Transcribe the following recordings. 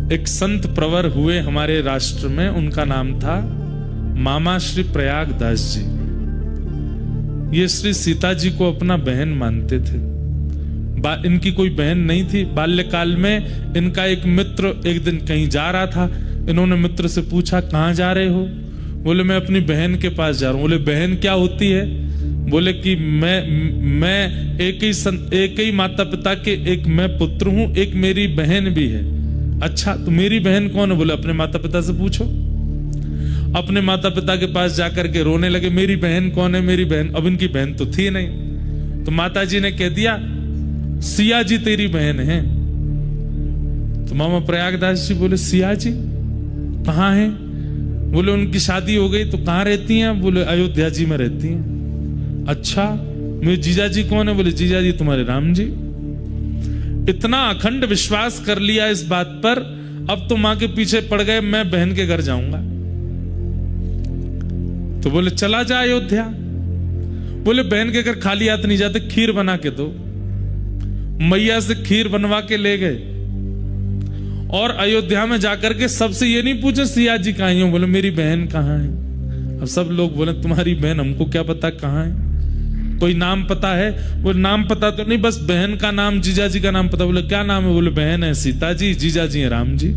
एक संत प्रवर हुए हमारे राष्ट्र में, उनका नाम था मामा श्री प्रयागदास जी। ये श्री सीता जी को अपना बहन मानते थे। इनकी कोई बहन नहीं थी। बाल्यकाल में इनका एक मित्र एक दिन कहीं जा रहा था। इन्होंने मित्र से पूछा, कहाँ जा रहे हो? बोले, मैं अपनी बहन के पास जा रहा हूँ। बोले, बहन क्या होती है? बोले कि मैं एक ही माता पिता के एक मैं पुत्र हूं, एक मेरी बहन भी है। अच्छा, तो मेरी बहन कौन है? बोले, अपने माता पिता से पूछो। अपने माता पिता के पास जाकर के रोने लगे, मेरी बहन कौन है, मेरी बहन। अब इनकी बहन तो थी नहीं। तो माता जी ने कह दिया, सिया जी तेरी बहन है। तो मामा प्रयागदास जी बोले, सिया जी कहाँ है? बोले, उनकी शादी हो गई। तो कहाँ रहती हैं? बोले, अयोध्या जी में रहती हैं। अच्छा, मेरे जीजा जी कौन है? बोले, जीजा जी तुम्हारे राम जी। इतना अखंड विश्वास कर लिया इस बात पर, अब तो मां के पीछे पड़ गए, मैं बहन के घर जाऊंगा। तो बोले, चला जा अयोध्या। बोले, बहन के घर खाली हाथ नहीं जाते, खीर बना के दो। मैया से खीर बनवा के ले गए और अयोध्या में जाकर के सबसे ये नहीं पूछे सिया जी कहाँ हैं? बोले, मेरी बहन कहाँ है? अब सब लोग बोले, तुम्हारी बहन, हमको क्या पता कहाँ है? कोई नाम पता है? वो नाम पता तो नहीं, बस बहन का नाम, जीजा जी का नाम पता। बोले, क्या नाम है? बोले, बहन है सीता जी, जीजा जी है राम जी।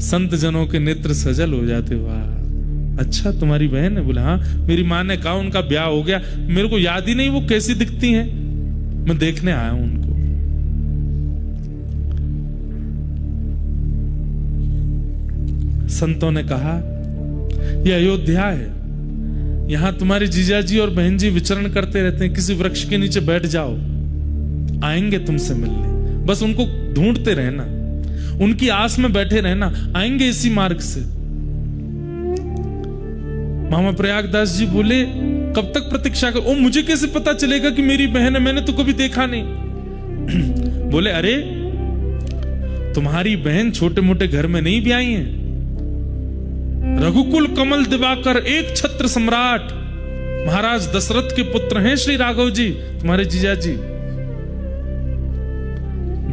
संत जनों के नेत्र सजल हो जाते। वाह, अच्छा तुम्हारी बहन है? बोले, हाँ। मेरी माँ ने कहा उनका ब्याह हो गया, मेरे को याद ही नहीं वो कैसी दिखती हैं, मैं देखने आया हूं उनको। संतों ने कहा, यह अयोध्या है, यहां तुम्हारे जीजा जी और बहन जी विचरण करते रहते हैं। किसी वृक्ष के नीचे बैठ जाओ, आएंगे तुमसे मिलने। बस उनको ढूंढते रहना, उनकी आस में बैठे रहना, आएंगे इसी मार्ग से। मामा प्रयागदास जी बोले, कब तक प्रतीक्षा कर? ओ, मुझे कैसे पता चलेगा कि मेरी बहन है? मैंने तो कभी देखा नहीं। बोले, अरे तुम्हारी बहन छोटे मोटे घर में नहीं भी आई है। रघुकुल कमल दिवाकर, एक छत्र सम्राट महाराज दशरथ के पुत्र हैं श्री राघव जी, तुम्हारे जीजा जी।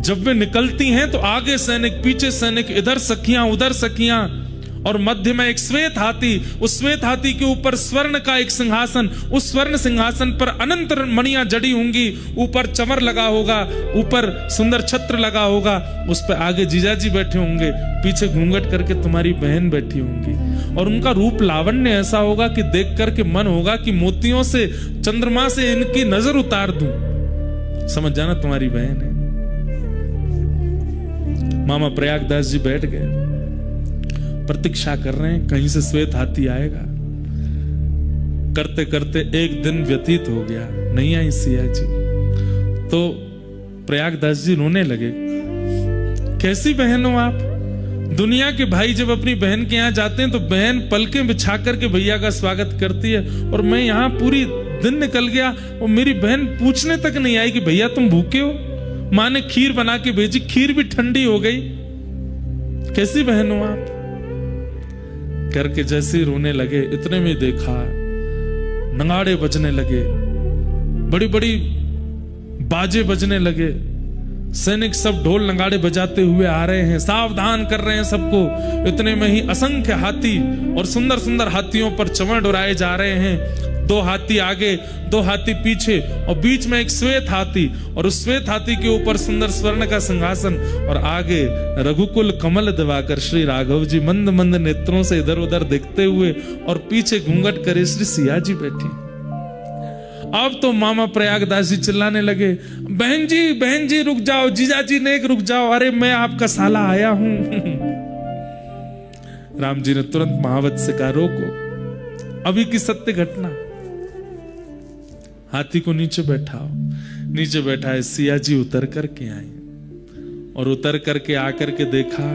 जब वे निकलती हैं तो आगे सैनिक, पीछे सैनिक, इधर सखियां, उधर सखियां, और मध्य में एक श्वेत हाथी। उस श्वेत हाथी के ऊपर स्वर्ण का एक सिंहासन, उस स्वर्ण सिंहासन पर अनंत मणियां जड़ी होंगी, ऊपर चमर लगा होगा, ऊपर सुंदर छत्र लगा होगा, उस पर आगे जीजा जी बैठे होंगे, पीछे घूंघट करके तुम्हारी बहन बैठी होंगी। और उनका रूप लावण्य ऐसा होगा कि देख करके मन होगा कि मोतियों से, चंद्रमा से इनकी नजर उतार दूं। समझ जाना तुम्हारी बहन है। मामा प्रयागदास जी बैठ गए, प्रतीक्षा कर रहे हैं कहीं से श्वेत हाथी आएगा। करते करते एक दिन व्यतीत हो गया, नहीं आई सिया जी। तो प्रयागदास जी रोने लगे, कैसी बहन हो आप? दुनिया के भाई जब अपनी बहन के यहाँ जाते हैं तो बहन पलकें बिछा करके भैया का स्वागत करती है, और मैं यहाँ पूरी दिन निकल गया और मेरी बहन पूछने तक नहीं आई कि भैया तुम भूखे हो। माँ ने खीर बना के भेजी, खीर भी ठंडी हो गई। कैसी बहन हो आप? करके जैसे रोने लगे, इतने में देखा नगाड़े बजने लगे, बड़ी बड़ी बाजे बजने लगे, सैनिक सब ढोल नगाड़े बजाते हुए आ रहे हैं, सावधान कर रहे हैं सबको। इतने में ही असंख्य हाथी और सुंदर सुंदर हाथियों पर चमड़ उड़ाए जा रहे हैं। 2 हाथी आगे, 2 हाथी पीछे, और बीच में एक श्वेत हाथी, और उस श्वेत हाथी के ऊपर सुंदर स्वर्ण का सिंहासन, और आगे रघुकुल कमल दिवाकर श्री राघव जी मंद मंद नेत्रों से इधर उधर देखते हुए, और पीछे घूंघट करे श्री सिया जी बैठी। अब तो मामा प्रयागदास जी चिल्लाने लगे, बहन जी रुक जाओ, जीजा जी नेक रुक जाओ, अरे मैं आपका साला आया हूं। राम जी ने तुरंत महावत से कहा, रोको, अभी की सत्य घटना। हाथी को नीचे बैठाओ। नीचे बैठा है, सिया जी उतर करके आई, और उतर करके आकर के देखा,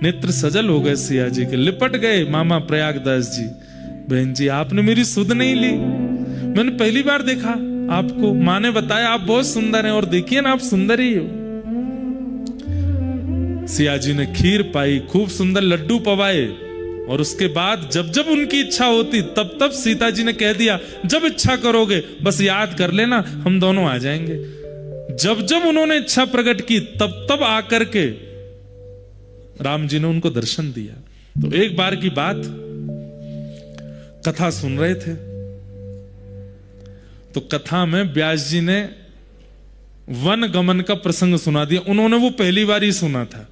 नेत्र सजल हो गए सिया जी के, लिपट गए मामा प्रयागदास जी। बहन जी आपने मेरी सुध नहीं ली, मैंने पहली बार देखा आपको, माँ ने बताया आप बहुत सुंदर हैं, और देखिए ना आप सुंदर ही हो। सिया जी ने खीर पाई, खूब सुंदर लड्डू पवाए, और उसके बाद जब जब उनकी इच्छा होती तब तब सीता जी ने कह दिया, जब इच्छा करोगे बस याद कर लेना, हम दोनों आ जाएंगे। जब जब उन्होंने इच्छा प्रकट की तब तब आकर के राम जी ने उनको दर्शन दिया। तो एक बार की बात, कथा सुन रहे थे, तो कथा में व्यास जी ने वन गमन का प्रसंग सुना दिया। उन्होंने वो पहली बार ही सुना था।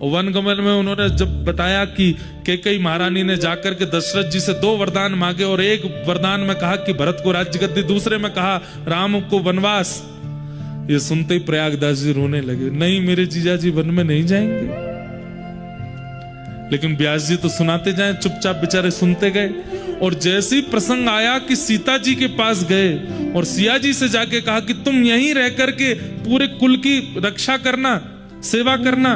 और वन गमन में उन्होंने जब बताया कि कैकेयी महारानी ने जाकर के दशरथ जी से 2 वरदान मांगे, और एक वरदान में कहा कि भरत को राज्य गद्दी, दूसरे में कहा राम को वनवास। ये सुनते ही प्रयागदास जी रोने लगे, नहीं मेरे जीजा जी वन में नहीं जाएंगे। लेकिन व्यास जी तो सुनाते जाए, चुपचाप बेचारे सुनते गए। और जैसे ही प्रसंग आया कि सीता जी के पास गए और सिया जी से जाके कहा कि तुम यहीं रह करके पूरे कुल की रक्षा करना, सेवा करना।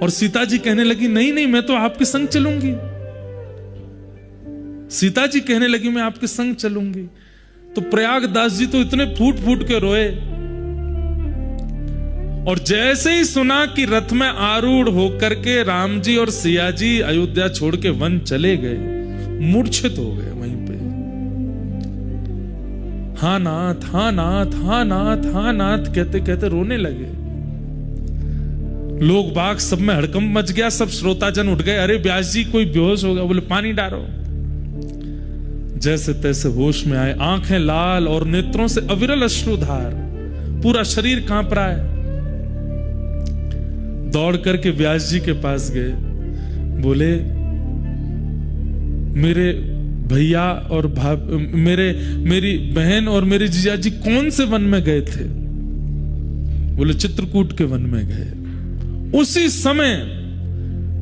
और सीता जी कहने लगी नहीं नहीं मैं तो आपके संग चलूंगी। सीता जी कहने लगी मैं आपके संग चलूंगी। तो प्रयागदास जी तो इतने फूट फूट के रोए। और जैसे ही सुना कि रथ में आरूढ़ होकर के राम जी और सिया जी अयोध्या छोड़ के वन चले गए, मूर्छित हो गए वहीं पे। हाँ नाथ, हाँ नाथ, हाँ नाथ, हाँ नाथ कहते कहते रोने लगे। लोग बाग सब में हड़कंप मच गया, सब श्रोताजन उठ गए, अरे व्यास जी कोई बेहोश हो गया। बोले पानी डालो। जैसे तैसे होश में आए, आंखें लाल और नेत्रों से अविरल अश्रुधार, पूरा शरीर कांप रहा है। दौड़ करके व्यास जी के पास गए, बोले मेरे भैया और मेरी बहन और मेरे जीजा जी कौन से वन में गए थे? बोले चित्रकूट के वन में गए। उसी समय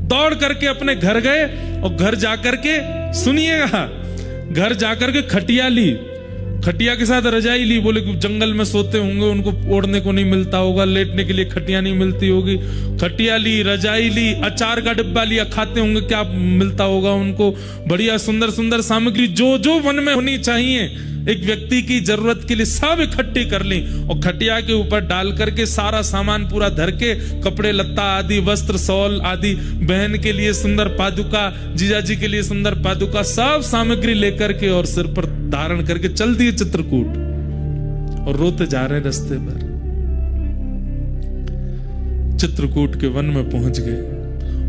दौड़ करके अपने घर गए और घर जाकर के, सुनिएगा, घर जाकर के खटिया ली, खटिया के साथ रजाई ली। बोले कि जंगल में सोते होंगे, उनको ओढ़ने को नहीं मिलता होगा, लेटने के लिए खटिया नहीं मिलती होगी। खटिया ली, रजाई ली, अचार का डिब्बा लिया, खाते होंगे क्या मिलता होगा उनको, बढ़िया सुंदर सुंदर सामग्री जो जो वन में होनी चाहिए एक व्यक्ति की जरूरत के लिए सब इकट्ठी कर ली। और खटिया के ऊपर डाल करके सारा सामान पूरा धर के, कपड़े लत्ता आदि, वस्त्र सौल आदि, बहन के लिए सुंदर पादुका, जीजा जी के लिए सुंदर पादुका, सब सामग्री लेकर के और सिर पर धारण करके चल दिए चित्रकूट। और रोते जा रहे रास्ते पर। चित्रकूट के वन में पहुंच गए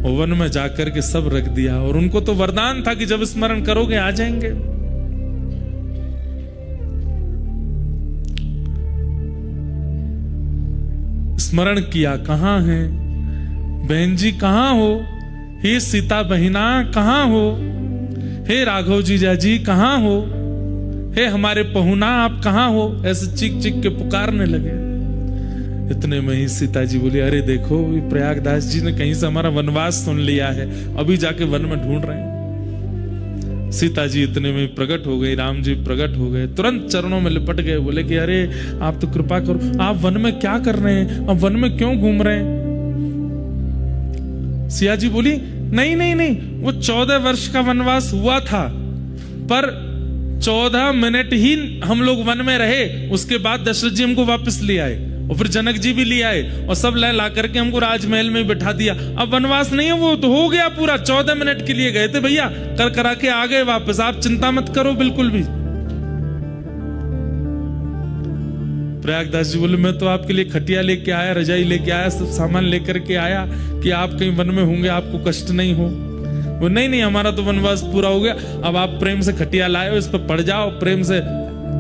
और वन में जाकर के सब रख दिया। और उनको तो वरदान था कि जब स्मरण करोगे आ जाएंगे। स्मरण किया, कहां है बहन जी, कहां हो? हे सीता बहिना कहां हो? हे राघव जीजा जी कहां हो? हे हमारे पहुना आप कहां हो? ऐसे चीख चीख के पुकारने लगे। इतने में ही सीता जी बोली, अरे देखो प्रयागदास जी ने कहीं से हमारा वनवास सुन लिया है, अभी जाके वन में ढूंढ रहे हैं। सीता जी इतने में प्रकट हो गई, राम जी प्रकट हो गए, तुरंत चरणों में लिपट गए। बोले कि अरे आप तो कृपा करो, आप वन में क्या कर रहे हैं? आप वन में क्यों घूम रहे हैं? सिया जी बोली, नहीं नहीं नहीं, वो 14 वर्ष का वनवास हुआ था, पर 14 मिनट ही हम लोग वन में रहे, उसके बाद दशरथ जी हमको वापस ले आए और फिर जनक जी भी ले आए और सब ला करके हमको राजमहल में बिठा दिया। अब वनवास नहीं है, वो तो हो गया पूरा। 14 मिनट के लिए गए थे भैया, कर करा के आ गए वापस, आप चिंता मत करो बिल्कुल भी। प्रयागदास जी बोले, मैं तो आपके लिए खटिया लेके आया, रजाई लेके आया, सब सामान लेकर के आया कि आप कहीं वन में होंगे, आपको कष्ट नहीं हो। वो नहीं नहीं, हमारा तो वनवास पूरा हो गया, अब आप प्रेम से खटिया लाए हो, इस पर पड़ जाओ, प्रेम से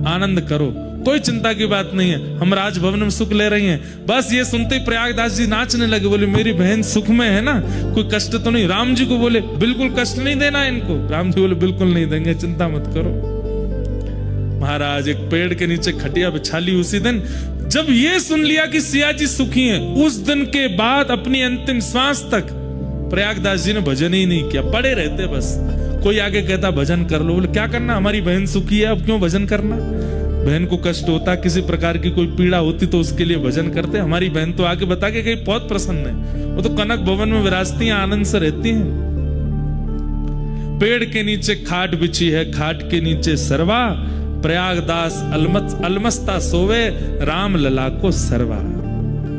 आनंद करो, कोई चिंता की बात नहीं है, हम राजभवन में सुख ले रही हैं। बस ये सुनते ही प्रयागदास जी नाचने लगे। बोले, मेरी बहन सुख में है ना, कोई कष्ट तो नहीं? राम जी को बोले, बिल्कुल कष्ट नहीं देना इनको। राम जी बोले, बिल्कुल नहीं देंगे, चिंता मत करो। महाराज एक पेड़ के नीचे खटिया बिछा ली। उसी दिन जब ये सुन लिया कि सिया जी सुखी हैं, उस दिन के बाद अपनी अंतिम श्वास तक प्रयागदास जी ने भजन ही नहीं किया, पड़े रहते बस। कोई आगे कहता भजन कर लो, बोले क्या करना, हमारी बहन सुखी है, अब क्यों भजन करना? बहन को कष्ट होता, किसी प्रकार की कोई पीड़ा होती तो उसके लिए भजन करते। हमारी बहन तो आगे बता के गई बहुत प्रसन्न है, वो तो कनक भवन में विराजती हैं, आनंद से रहती हैं। पेड़ के नीचे खाट बिछी है, खाट के नीचे सरवा, प्रयागदास अलमस्ता सोवे, राम लला को सरवा।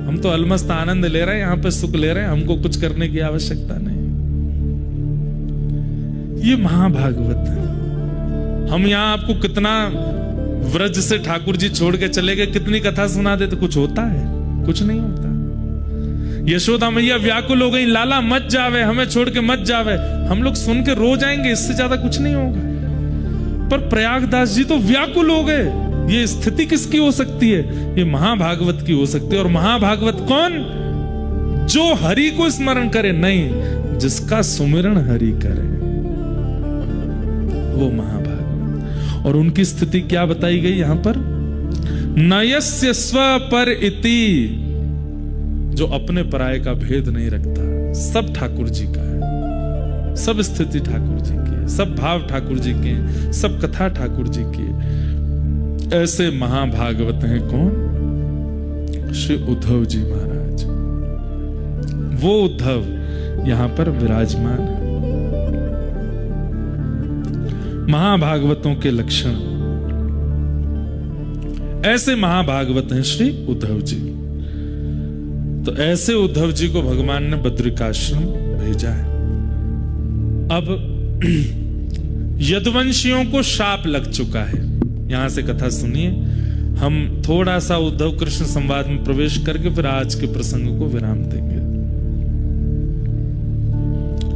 हम तो अलमस्त आनंद ले रहे हैं, यहाँ पे सुख ले रहे हैं, हमको कुछ करने की आवश्यकता नहीं। ये महाभागवत है। हम यहाँ आपको कितना व्रज से ठाकुर जी छोड़ के चले गए, कितनी कथा सुना देते, कुछ होता है? कुछ नहीं होता। यशोदा मैया व्याकुल हो गई, लाला मत जावे, हमें छोड़ के मत जावे। हम लोग सुन के रो जाएंगे, इससे ज्यादा कुछ नहीं होगा। पर प्रयागदास जी तो व्याकुल हो गए। ये स्थिति किसकी हो सकती है? ये महाभागवत की हो सकती है। और महाभागवत कौन? जो हरि को स्मरण करे, नहीं, जिसका सुमिरन हरि करे, वो महाभागवत। और उनकी स्थिति क्या बताई गई यहां पर? नयस्य स्व पर इति, जो अपने पराये का भेद नहीं रखता। सब ठाकुर जी का है, सब स्थिति ठाकुर जी की है, सब भाव ठाकुर जी के हैं, सब कथा ठाकुर जी की है। ऐसे महाभागवत हैं कौन? श्री उद्धव जी महाराज। वो उद्धव यहां पर विराजमान है। महाभागवतों के लक्षण, ऐसे महाभागवत हैं श्री उद्धव जी। तो ऐसे उद्धव जी को भगवान ने बद्रिकाश्रम भेजा है। अब यदुवंशियों को शाप लग चुका है। यहां से कथा सुनिए। हम थोड़ा सा उद्धव कृष्ण संवाद में प्रवेश करके फिर आज के प्रसंग को विराम देंगे।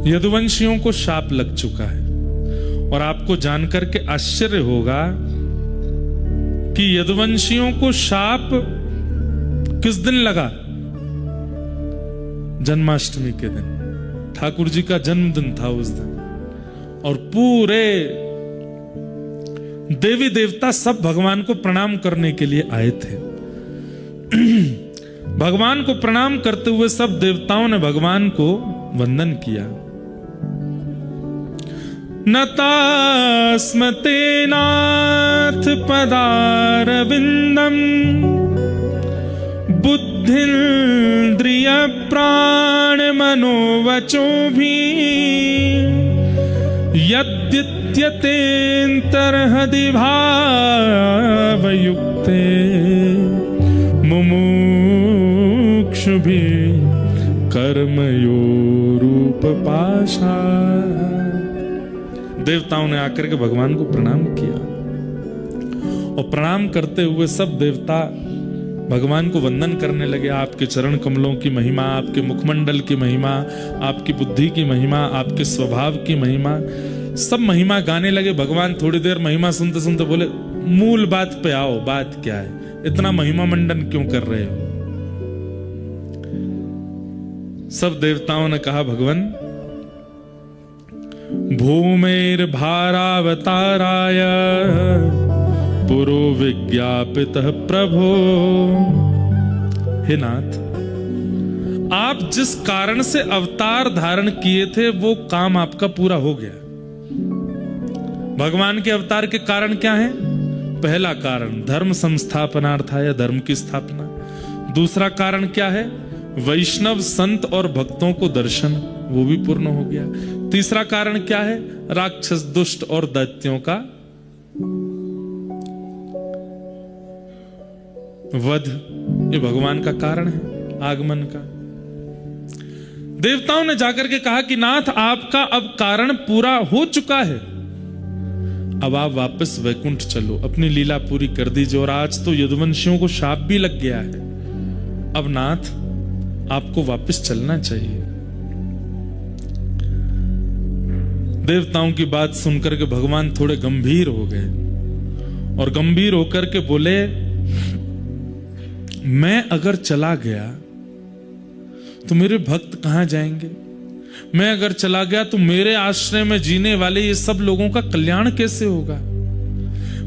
यदुवंशियों को शाप लग चुका है और आपको जानकर के आश्चर्य होगा कि यदुवंशियों को शाप किस दिन लगा? जन्माष्टमी के दिन। ठाकुर जी का जन्मदिन था उस दिन, और पूरे देवी देवता सब भगवान को प्रणाम करने के लिए आए थे। भगवान को प्रणाम करते हुए सब देवताओं ने भगवान को वंदन किया। नतास्मते नाथ पदारविंदम बुद्धिन्द्रिय प्राण मनोवचो भी यद्यतेन्तर्हृदि भावयुक्ते मुमुक्षुभिः कर्मयोरूप पाशा। देवताओं ने आकर के भगवान को प्रणाम किया और प्रणाम करते हुए सब देवता भगवान को वंदन करने लगे। आपके चरण कमलों की महिमा, आपके मुखमंडल की महिमा, आपकी बुद्धि की महिमा, आपके स्वभाव की महिमा, सब महिमा गाने लगे। भगवान थोड़ी देर महिमा सुनते सुनते बोले, मूल बात पे आओ, बात क्या है? इतना महिमा मंडन क्यों कर रहे हो? सब देवताओं ने कहा, भगवान भूमेर भारावताराय पुरो विज्ञापितः प्रभो। हे नाथ, आप जिस कारण से अवतार धारण किए थे वो काम आपका पूरा हो गया। भगवान के अवतार के कारण क्या है? पहला कारण धर्म संस्थापनार्थाय, धर्म की स्थापना। दूसरा कारण क्या है? वैष्णव संत और भक्तों को दर्शन, वो भी पूर्ण हो गया। तीसरा कारण क्या है? राक्षस दुष्ट और दैत्यों का वध। ये भगवान का कारण है आगमन का। देवताओं ने जाकर के कहा कि नाथ, आपका अब कारण पूरा हो चुका है, अब आप वापस वैकुंठ चलो, अपनी लीला पूरी कर दीजिए। और आज तो यदुवंशियों को शाप भी लग गया है। अब नाथ, आपको वापस चलना चाहिए। देवताओं की बात सुनकर के भगवान थोड़े गंभीर हो गए और गंभीर होकर के बोले, मैं अगर चला गया तो मेरे भक्त कहां जाएंगे? मैं अगर चला गया तो मेरे आश्रय में जीने वाले ये सब लोगों का कल्याण कैसे होगा?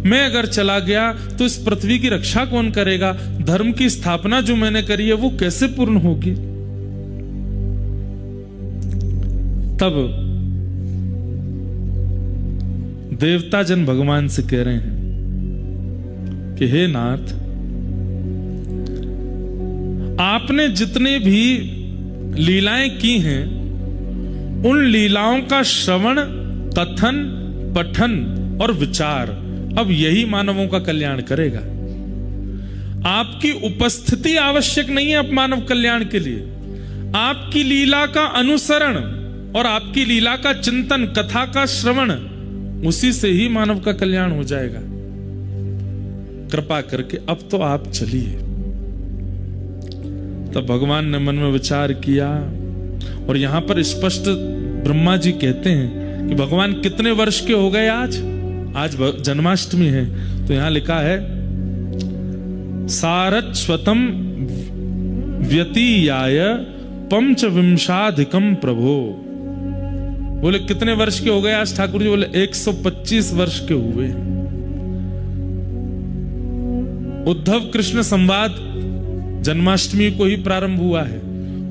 मैं अगर चला गया तो इस पृथ्वी की रक्षा कौन करेगा? धर्म की स्थापना जो मैंने करी है वो कैसे पूर्ण होगी? तब देवता जन भगवान से कह रहे हैं कि हे नाथ, आपने जितने भी लीलाएं की हैं उन लीलाओं का श्रवण, कथन, पठन और विचार अब यही मानवों का कल्याण करेगा। आपकी उपस्थिति आवश्यक नहीं है अब मानव कल्याण के लिए। आपकी लीला का अनुसरण और आपकी लीला का चिंतन, कथा का श्रवण, उसी से ही मानव का कल्याण हो जाएगा। कृपा करके अब तो आप चलिए। तब भगवान ने मन में विचार किया, और यहां पर स्पष्ट ब्रह्मा जी कहते हैं कि भगवान कितने वर्ष के हो गए आज जन्माष्टमी है, तो यहां लिखा है सारस्वतम व्यतीयाय पंचविंशाधिकम प्रभो। बोले कितने वर्ष के हो गए आज ठाकुर जी? बोले 125 वर्ष के हुए। उद्धव कृष्ण संवाद जन्माष्टमी को ही प्रारंभ हुआ है,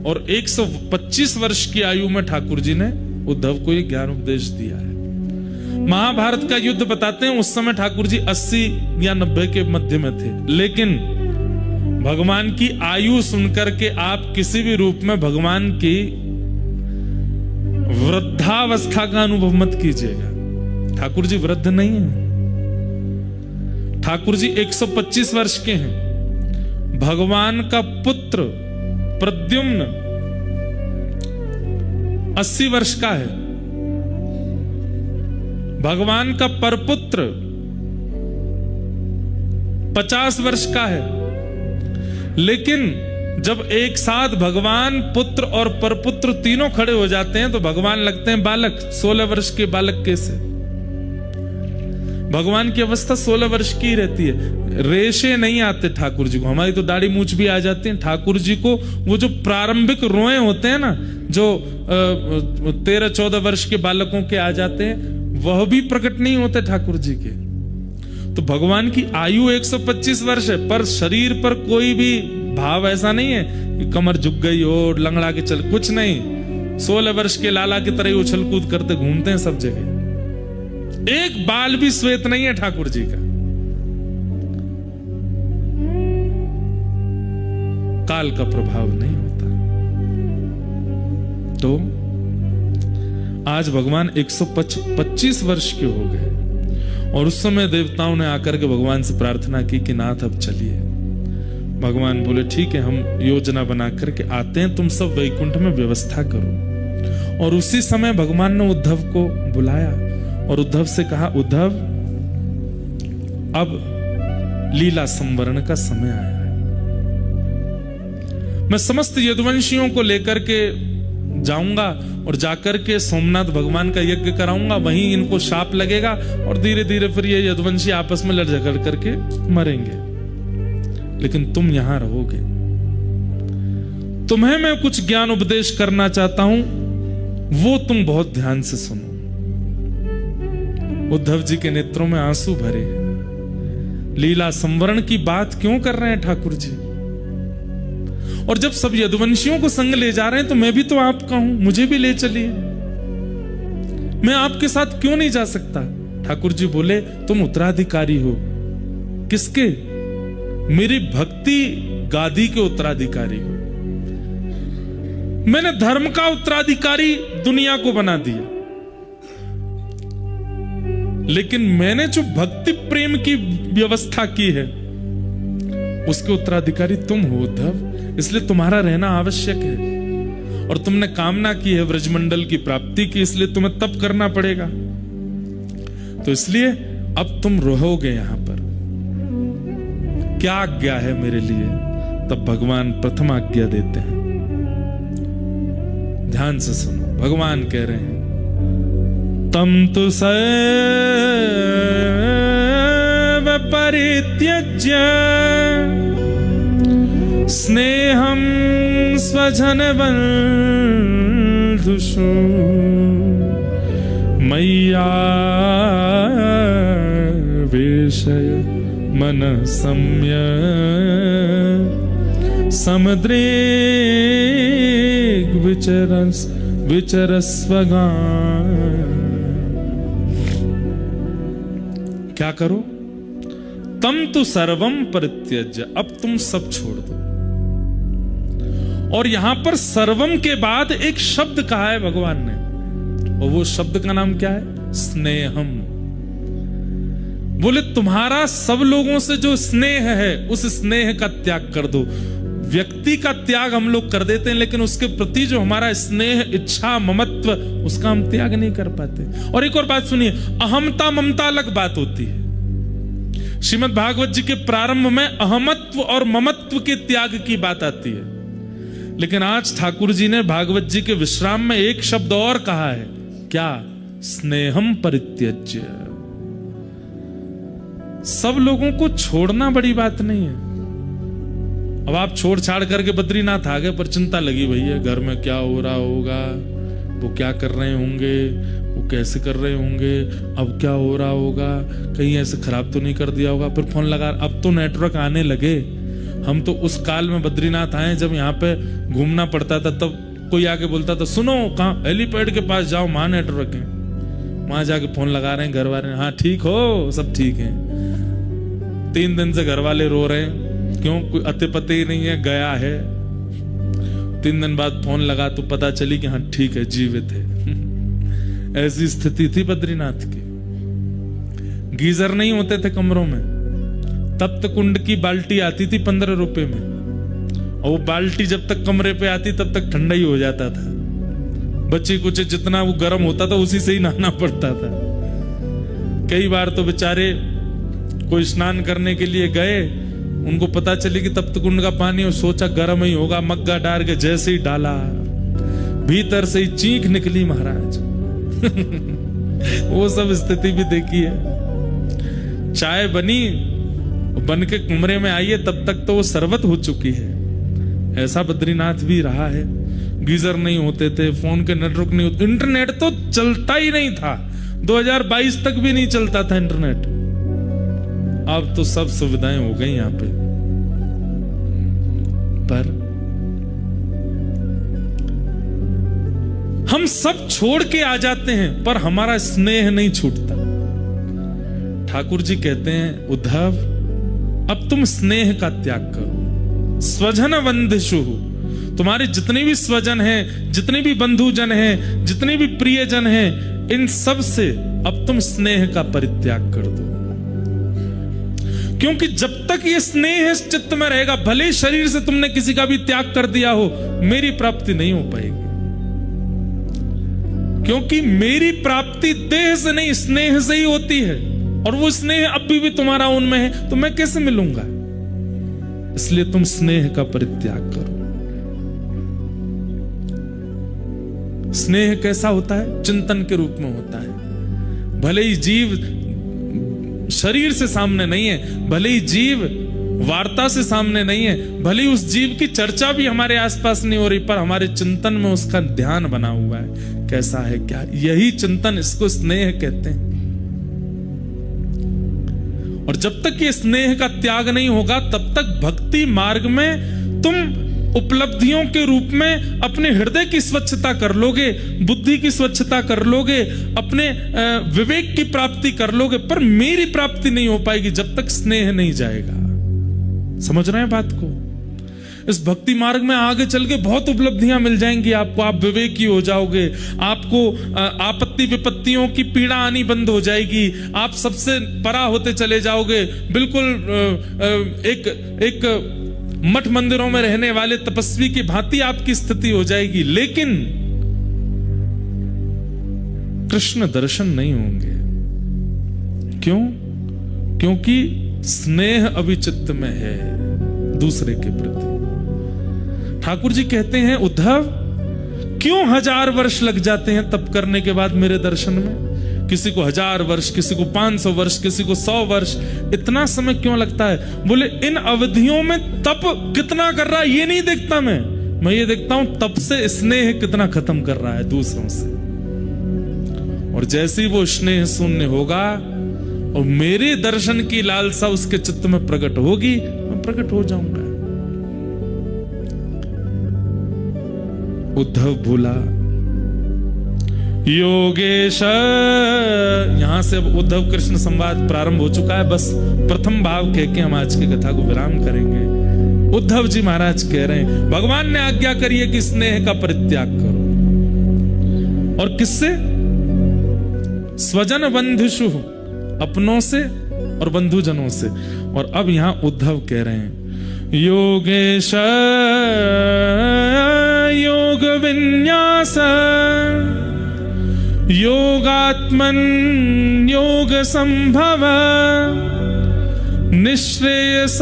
और 125 वर्ष की आयु में ठाकुर जी ने उद्धव को ये ज्ञान उपदेश दिया है। महाभारत का युद्ध बताते हैं, उस समय ठाकुर जी 80 या 90 के मध्य में थे, लेकिन भगवान की आयु सुनकर के आप किसी भी रूप में भगवान की वृद्धावस्था का अनुभव मत कीजिएगा। ठाकुर जी वृद्ध नहीं है, ठाकुर जी 125 वर्ष के हैं। भगवान का पुत्र प्रद्युम्न 80 वर्ष का है, भगवान का परपुत्र 50 वर्ष का है। लेकिन जब एक साथ भगवान, पुत्र और परपुत्र तीनों खड़े हो जाते हैं तो भगवान लगते हैं बालक। 16 वर्ष के बालक कैसे? भगवान की अवस्था 16 वर्ष की रहती है। रेशे नहीं आते ठाकुर जी को, हमारी तो दाढ़ी मूछ भी आ जाती है। ठाकुर जी को वो जो प्रारंभिक रोए होते हैं ना, जो 13-14 वर्ष के बालकों के आ जाते हैं, वह भी प्रकट नहीं होते ठाकुर जी के। तो भगवान की आयु 125 वर्ष है, पर शरीर पर कोई भी भाव ऐसा नहीं है कि कमर झुक गई हो, लंगड़ा के चल, कुछ नहीं। 16 वर्ष के लाला की तरह उछल कूद करते घूमते हैं सब जगह। एक बाल भी श्वेत नहीं है ठाकुर जी का। काल का प्रभाव नहीं होता। तो आज भगवान 125 वर्ष के हो गए, और उस समय देवताओं ने आकर के भगवान से प्रार्थना की कि नाथ अब चलिए। भगवान बोले ठीक है, हम योजना बना करके आते हैं, तुम सब वैकुंठ में व्यवस्था करो। और उसी समय भगवान ने उद्धव को बुलाया और उद्धव से कहा, उद्धव अब लीला संवरण का समय आया है। मैं समस्त यदुवंशियों को लेकर के जाऊंगा और जाकर के सोमनाथ भगवान का यज्ञ कराऊंगा, वहीं इनको शाप लगेगा और धीरे धीरे फिर ये यदुवंशी आपस में लड़ झगड़ करके मरेंगे। लेकिन तुम यहां रहोगे, तुम्हें मैं कुछ ज्ञान उपदेश करना चाहता हूं, वो तुम बहुत ध्यान से सुनो। उद्धव जी के नेत्रों में आंसू भरे। लीला संवरण की बात क्यों कर रहे हैं ठाकुर जी? और जब सब यदुवंशियों को संग ले जा रहे हैं तो मैं भी तो आपका हूं, मुझे भी ले चलिए। मैं आपके साथ क्यों नहीं जा सकता? ठाकुर जी बोले, तुम उत्तराधिकारी हो। किसके? मेरी भक्ति गादी के उत्तराधिकारी हो। मैंने धर्म का उत्तराधिकारी दुनिया को बना दिया, लेकिन मैंने जो भक्ति प्रेम की व्यवस्था की है उसके उत्तराधिकारी तुम हो उद्धव। इसलिए तुम्हारा रहना आवश्यक है। और तुमने कामना की है व्रजमंडल की प्राप्ति की, इसलिए तुम्हें तप करना पड़ेगा। तो इसलिए अब तुम रहोगे यहां पर। क्या आज्ञा है मेरे लिए? तब भगवान प्रथम आज्ञा देते हैं। ध्यान से सुनो, भगवान कह रहे हैं, तम तु सर्व परित्यज्य स्नेहं स्वजन बंधुषु मय्या वेशय मन सम्य समुद्रेग विचरस्वगान। क्या करो? तम तो सर्वम परित्यज्य, अब तुम सब छोड़ दो। और यहां पर सर्वम के बाद एक शब्द कहा है भगवान ने, और वो शब्द का नाम क्या है? स्नेहम। बोले तुम्हारा सब लोगों से जो स्नेह है उस स्नेह का त्याग कर दो। व्यक्ति का त्याग हम लोग कर देते हैं, लेकिन उसके प्रति जो हमारा स्नेह, इच्छा, ममत्व, उसका हम त्याग नहीं कर पाते। और एक और बात सुनिए, अहमता ममता अलग बात होती है। श्रीमद् भागवत जी के प्रारंभ में अहमत्व और ममत्व के त्याग की बात आती है। लेकिन आज ठाकुर जी ने भागवत जी के विश्राम में एक शब्द और कहा है, क्या? स्नेहम परित्यज्य। सब लोगों को छोड़ना बड़ी बात नहीं है। अब आप छोड़ छाड़ करके बद्रीनाथ आ गए, पर चिंता लगी भैया घर में क्या हो रहा होगा, वो क्या कर रहे होंगे, वो कैसे कर रहे होंगे, अब क्या हो रहा होगा, कहीं ऐसे खराब तो नहीं कर दिया होगा। फिर फोन लगा, अब तो नेटवर्क आने लगे। हम तो उस काल में बद्रीनाथ आए जब यहाँ पे घूमना पड़ता था, तब कोई आके बोलता था सुनो कहाँ, हेलीपैड के पास जाओ, वहां नेटवर्क है। वहां जाके फोन लगा रहे हैं घर वाले, हाँ ठीक हो, सब ठीक है। 3 दिन से घर वाले रो रहे हैं, क्यों? कोई अते पते ही नहीं है, गया है। 3 दिन बाद फोन लगा तो पता चली कि हाँ ठीक है, जीवित है। ऐसी स्थिति थी बद्रीनाथ की। गीजर नहीं होते थे कमरों में, तप्त कुंड की बाल्टी आती थी 15 रुपए में, और वो बाल्टी जब तक कमरे पे आती तब तक ठंडा ही हो जाता था। बच्चे कुछ जितना वो गर्म होता था उसी से ही नहाना पड़ता था। कई बार तो बेचारे कोई स्नान करने के लिए गए, उनको पता चली कि तप्त कुंड का पानी, और सोचा गर्म ही होगा, मग्गा डाल के जैसे ही डाला भीतर से ही चीख निकली महाराज। वो सब स्थिति भी देखी है। चाय बनी, बन के कमरे में आई है, तब तक तो वो शरबत हो चुकी है। ऐसा बद्रीनाथ भी रहा है। गीजर नहीं होते थे, फोन के नेटवर्क नहीं होते, इंटरनेट तो चलता ही नहीं था। 2022 तक भी नहीं चलता था इंटरनेट। अब तो सब सुविधाएं हो गई यहां पे। पर हम सब छोड़ के आ जाते हैं, पर हमारा स्नेह नहीं छूटता। ठाकुर जी कहते हैं, उद्धव अब तुम स्नेह का त्याग करो। स्वजन बंधिशु, तुम्हारे जितने भी स्वजन हैं, जितने भी बंधुजन हैं, जितने भी प्रियजन हैं, इन सब से अब तुम स्नेह का परित्याग कर दो। क्योंकि जब तक ये स्नेह इस चित्त में रहेगा, भले ही शरीर से तुमने किसी का भी त्याग कर दिया हो, मेरी प्राप्ति नहीं हो पाएगी। क्योंकि मेरी प्राप्ति देह से नहीं, स्नेह से ही होती है, और वो स्नेह अभी भी तुम्हारा उनमें है, तो मैं कैसे मिलूंगा? इसलिए तुम स्नेह का परित्याग करो। स्नेह कैसा होता है? चिंतन के रूप में होता है। भले ही जीव शरीर से सामने नहीं है, भले ही जीव वार्ता से सामने नहीं है, भले ही उस जीव की चर्चा भी हमारे आसपास नहीं हो रही, पर हमारे चिंतन में उसका ध्यान बना हुआ है। कैसा है, क्या? यही चिंतन, इसको स्नेह कहते हैं। और जब तक ये स्नेह का त्याग नहीं होगा, तब तक भक्ति मार्ग में तुम उपलब्धियों के रूप में अपने हृदय की स्वच्छता कर लोगे, बुद्धि की स्वच्छता कर लोगे, अपने विवेक की प्राप्ति कर लोगे, पर मेरी प्राप्ति नहीं हो पाएगी जब तक स्नेह नहीं जाएगा। समझ रहे हैं बात को? इस भक्ति मार्ग में आगे चल के बहुत उपलब्धियां मिल जाएंगी आपको। आप विवेकी हो जाओगे, आपको आपत्ति विपत्तियों की पीड़ा आनी बंद हो जाएगी, आप सबसे परा होते चले जाओगे। बिल्कुल एक मठ मंदिरों में रहने वाले तपस्वी की भांति आपकी स्थिति हो जाएगी, लेकिन कृष्ण दर्शन नहीं होंगे। क्यों? क्योंकि स्नेह अभी चित्त में है दूसरे के प्रति। ठाकुर जी कहते हैं, उद्धव क्यों 1000 वर्ष लग जाते हैं तप करने के बाद मेरे दर्शन में? किसी को 1000 वर्ष, किसी को 500 वर्ष, किसी को 100 वर्ष, इतना समय क्यों लगता है? बोले इन अवधियों में तप कितना कर रहा है ये नहीं देखता मैं ये देखता हूं तप से स्नेह कितना खत्म कर रहा है दूसरों से। और जैसे ही वो स्नेह शून्य होगा और मेरे दर्शन की लालसा उसके चित्त में प्रकट होगी, मैं प्रकट हो जाऊंगा। उद्धव बोला, योगेश, यहां से अब उद्धव कृष्ण संवाद प्रारंभ हो चुका है। बस प्रथम भाव कह के हम आज की कथा को विराम करेंगे। उद्धव जी महाराज कह रहे हैं, भगवान ने आज्ञा करी है कि स्नेह का परित्याग करो। और किससे? स्वजन बंधुषु, अपनों से और बंधुजनों से। और अब यहां उद्धव कह रहे हैं, योगेश योग विन्यास योगात्मन योग संभव निश्रेयसाय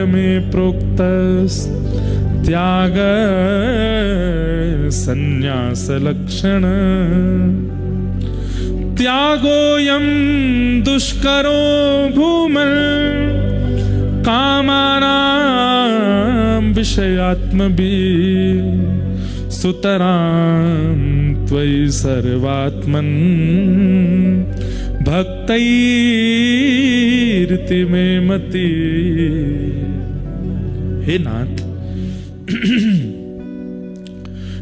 में प्रोक्त त्याग संन्यास लक्षण त्यागोऽयं दुष्करो भूमन् कामानां विषयात्मभिः सुतरां त्वयि सर्वात्मन् भक्तैर्ति मे मति। हे नाथ,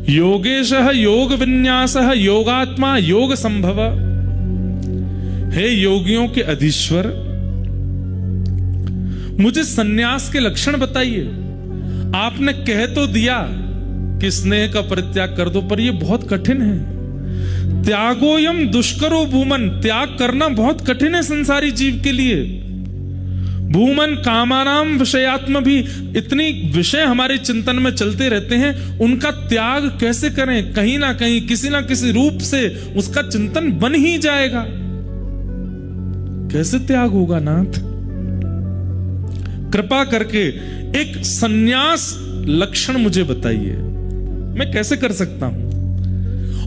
योगेशः योग विन्यासः योगात्मा योग संभव। हे योगियों के अधीश्वर, मुझे सन्यास के लक्षण बताइए। आपने कह तो दिया कि स्नेह का परित्याग कर दो, पर यह बहुत कठिन है। त्यागोयम दुष्करो भूमन, त्याग करना बहुत कठिन है संसारी जीव के लिए। भूमन कामानाम विषयात्म भी, इतनी विषय हमारे चिंतन में चलते रहते हैं, उनका त्याग कैसे करें? कहीं ना कहीं किसी ना किसी रूप से उसका चिंतन बन ही जाएगा। कैसे त्याग होगा नाथ? कृपा करके एक सन्यास लक्षण मुझे बताइए, मैं कैसे कर सकता हूं?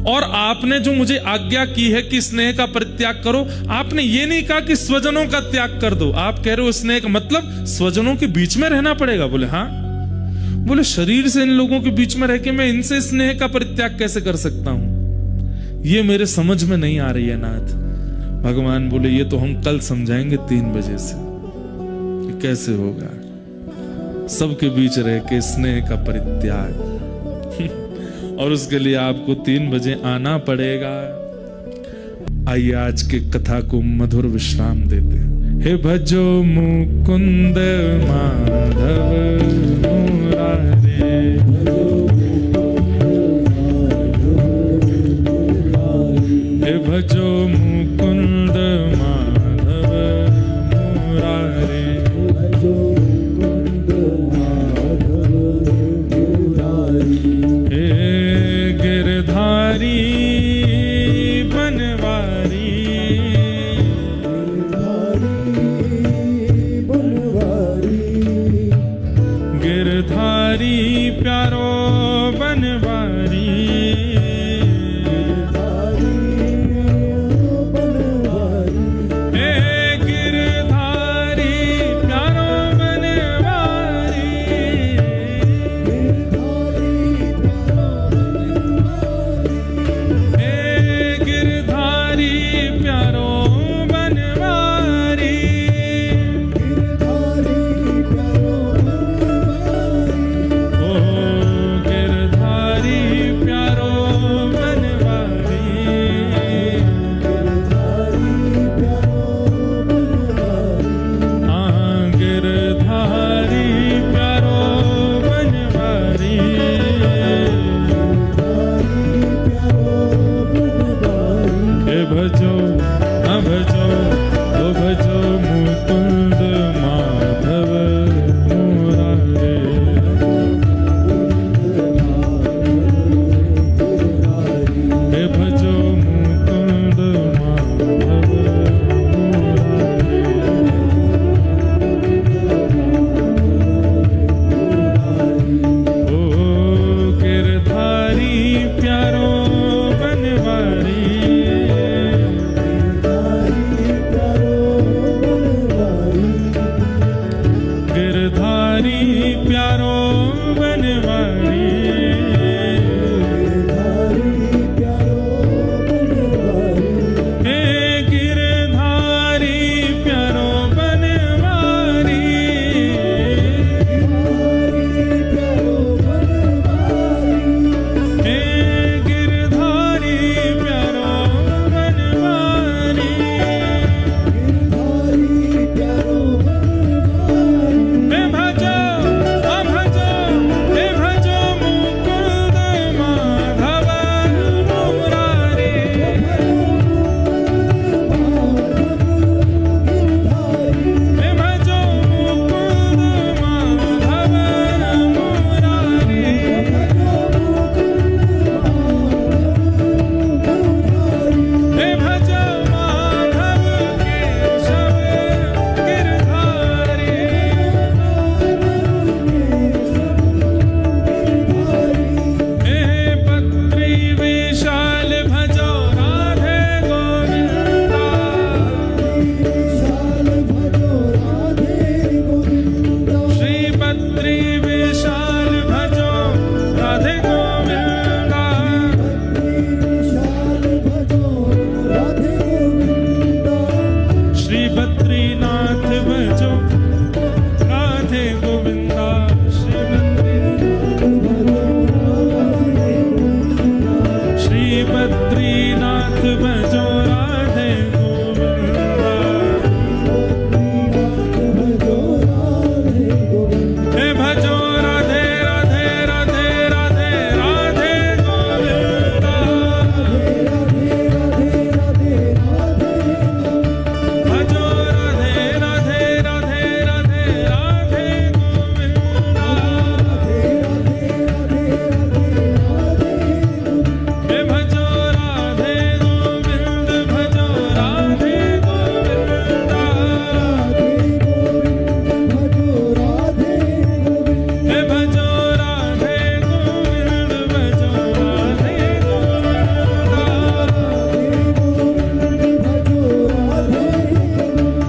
और आपने जो मुझे आज्ञा की है कि स्नेह का परित्याग करो, आपने ये नहीं कहा कि स्वजनों का त्याग कर दो। आप कह रहे हो स्नेह का मतलब स्वजनों के बीच में रहना पड़ेगा। बोले हाँ। बोले शरीर से इन लोगों के बीच में रह के मैं इनसे स्नेह का परित्याग कैसे कर सकता हूं? ये मेरे समझ में नहीं आ रही है नाथ। भगवान बोले ये तो हम कल समझाएंगे 3 बजे से कि कैसे होगा सबके बीच रह के स्नेह का परित्याग। और उसके लिए आपको 3 बजे आना पड़ेगा। आइए आज के कथा को मधुर विश्राम देते हैं। हे भजो मुकुंद माधव मुरारे, हे भजो मुकुंद माधव मुरारे, गिरधारी बनवारी, गिरधारी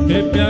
हे प्यारे